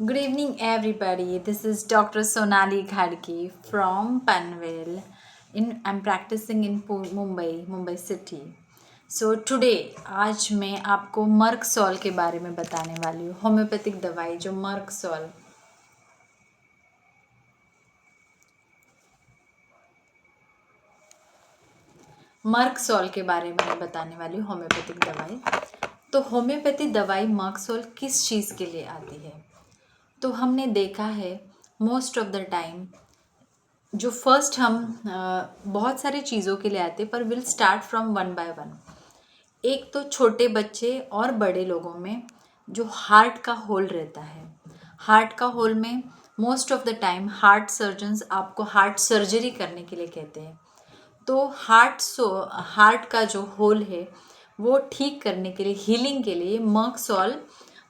Good evening, everybody. This is Dr. Sonali Ghadge from Panvel. I'm practicing in Mumbai city. So today, आज मैं आपको Merc sol के बारे में बताने वाली हूँ. होम्योपैथिक दवाई जो मर्कसॉल. मर्कसॉल के बारे में मैं बताने वाली हूँ. होम्योपैथिक दवाई. तो होम्योपैथिक दवाई मर्कसॉल किस चीज़ के लिए आती है? तो हमने देखा है मोस्ट ऑफ द टाइम जो फर्स्ट हम बहुत सारी चीज़ों के लिए आते हैं, पर will start from one by one. एक तो छोटे बच्चे और बड़े लोगों में जो हार्ट का होल रहता है. हार्ट का होल में most of the time heart surgeons आपको हार्ट सर्जरी करने के लिए कहते हैं. तो हार्ट का जो होल है वो ठीक करने के लिए, हीलिंग के लिए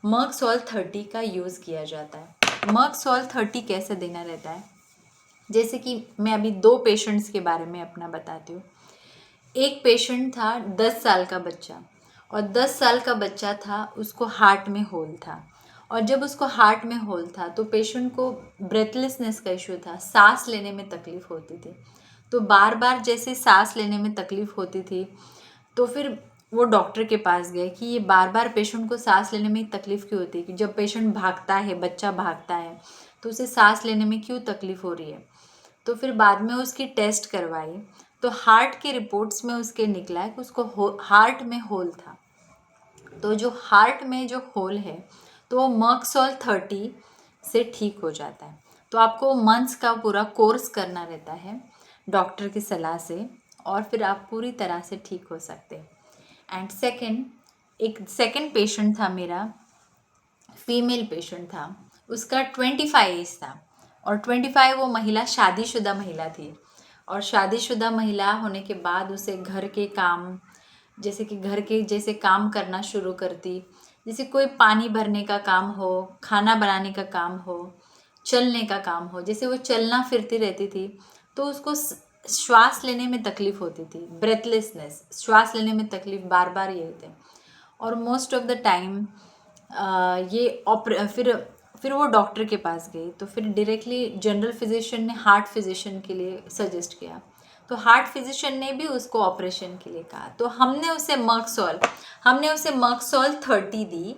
मर्कसॉल 30 का यूज़ किया जाता है. मर्कसॉल 30 कैसे देना रहता है? जैसे कि मैं अभी 2 पेशेंट्स के बारे में अपना बताती हूँ. एक पेशेंट था 10 साल का बच्चा, और 10 साल का बच्चा था, उसको हार्ट में होल था. और जब उसको हार्ट में होल था तो पेशेंट को ब्रेथलेसनेस का इशू था, सांस लेने में तकलीफ़ होती थी. तो बार बार जैसे सांस लेने में तकलीफ़ होती थी, तो फिर वो डॉक्टर के पास गए कि ये बार बार पेशेंट को सांस लेने में तकलीफ़ क्यों होती है, कि जब पेशेंट भागता है, बच्चा भागता है, तो उसे सांस लेने में क्यों तकलीफ़ हो रही है. तो फिर बाद में उसकी टेस्ट करवाई, तो हार्ट के रिपोर्ट्स में उसके निकला है कि उसको हार्ट में होल था. तो जो हार्ट में जो होल है तो वो मर्कसॉल 30 से ठीक हो जाता है. तो आपको मंथ्स का पूरा कोर्स करना रहता है डॉक्टर की सलाह से, और फिर आप पूरी तरह से ठीक हो सकते हैं. एंड एक सेकंड पेशेंट था मेरा, फीमेल पेशेंट था. उसका 25 एज था, और 25 वो महिला शादीशुदा महिला थी. और शादीशुदा महिला होने के बाद उसे घर के काम, जैसे कि घर के जैसे काम करना शुरू करती. जैसे कोई पानी भरने का काम हो, खाना बनाने का काम हो, चलने का काम हो. जैसे वो चलना फिरती रहती थी तो उसको श्वास लेने में तकलीफ़ होती थी, ब्रेथलेसनेस, श्वास लेने में तकलीफ़ बार बार ये होते. और मोस्ट ऑफ द टाइम फिर वो डॉक्टर के पास गई, तो फिर डायरेक्टली जनरल फिजिशियन ने हार्ट फिजिशियन के लिए सजेस्ट किया. तो हार्ट फिजिशियन ने भी उसको ऑपरेशन के लिए कहा. तो हमने उसे मर्कसॉल 30 दी.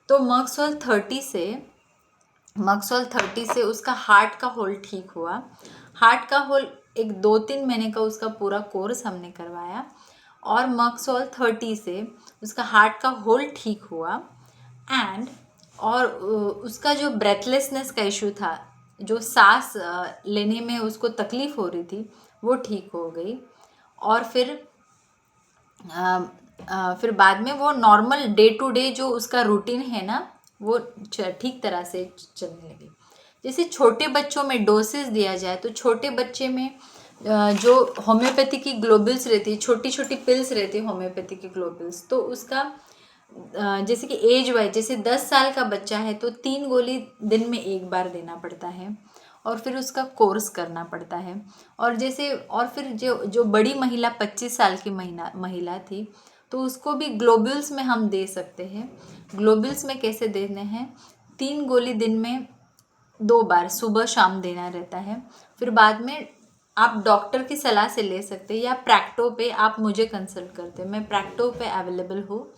तो मर्कसॉल 30 से उसका हार्ट का होल ठीक हुआ. हार्ट का होल एक 2-3 महीने का उसका पूरा कोर्स हमने करवाया, और मर्कसॉल 30 से उसका हार्ट का होल ठीक हुआ. और उसका जो ब्रेथलेसनेस का इशू था, जो सांस लेने में उसको तकलीफ़ हो रही थी, वो ठीक हो गई. और फिर बाद में वो नॉर्मल डे टू डे जो उसका रूटीन है ना, वो ठीक तरह से चलने लगी. जैसे छोटे बच्चों में डोसेस दिया जाए, तो छोटे बच्चे में जो होम्योपैथी की ग्लोबल्स रहती है, छोटी छोटी पिल्स रहती है होम्योपैथी की ग्लोबल्स, तो उसका जैसे कि एज वाइज, जैसे 10 साल का बच्चा है तो 3 गोली दिन में एक बार देना पड़ता है, और फिर उसका कोर्स करना पड़ता है. और फिर जो बड़ी महिला 25 साल की महिला थी, तो उसको भी ग्लोबल्स में हम दे सकते हैं. ग्लोबल्स में कैसे देने हैं? 3 गोली दिन में 2 बार, सुबह शाम देना रहता है. फिर बाद में आप डॉक्टर की सलाह से ले सकते हैं, या प्रैक्टो पे आप मुझे कंसल्ट करते हैं. मैं प्रैक्टो पे अवेलेबल हूँ,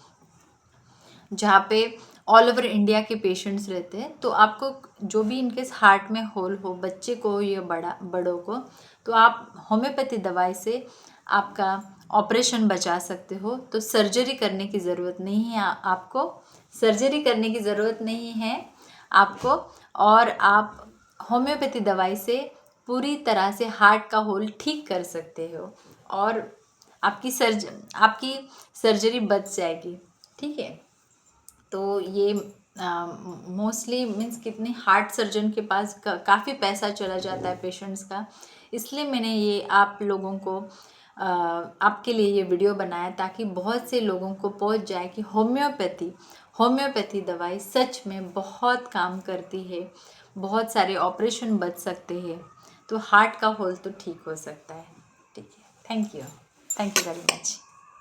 जहाँ पे ऑल ओवर इंडिया के पेशेंट्स रहते हैं. तो आपको जो भी इनकेस हार्ट में होल हो, बच्चे को या बड़ों को, तो आप होम्योपैथी दवाई से आपका ऑपरेशन बचा सकते हो. तो सर्जरी करने की ज़रूरत नहीं है आपको. और आप होम्योपैथी दवाई से पूरी तरह से हार्ट का होल ठीक कर सकते हो, और आपकी सर्जरी बच जाएगी. ठीक है. तो ये मोस्टली मीन्स कितने हार्ट सर्जन के पास काफ़ी पैसा चला जाता है पेशेंट्स का. इसलिए मैंने ये आप लोगों को आपके लिए ये वीडियो बनाया, ताकि बहुत से लोगों को पहुंच जाए कि होम्योपैथी दवाई सच में बहुत काम करती है. बहुत सारे ऑपरेशन बच सकते हैं. तो हार्ट का होल तो ठीक हो सकता है. ठीक है. Thank you very much.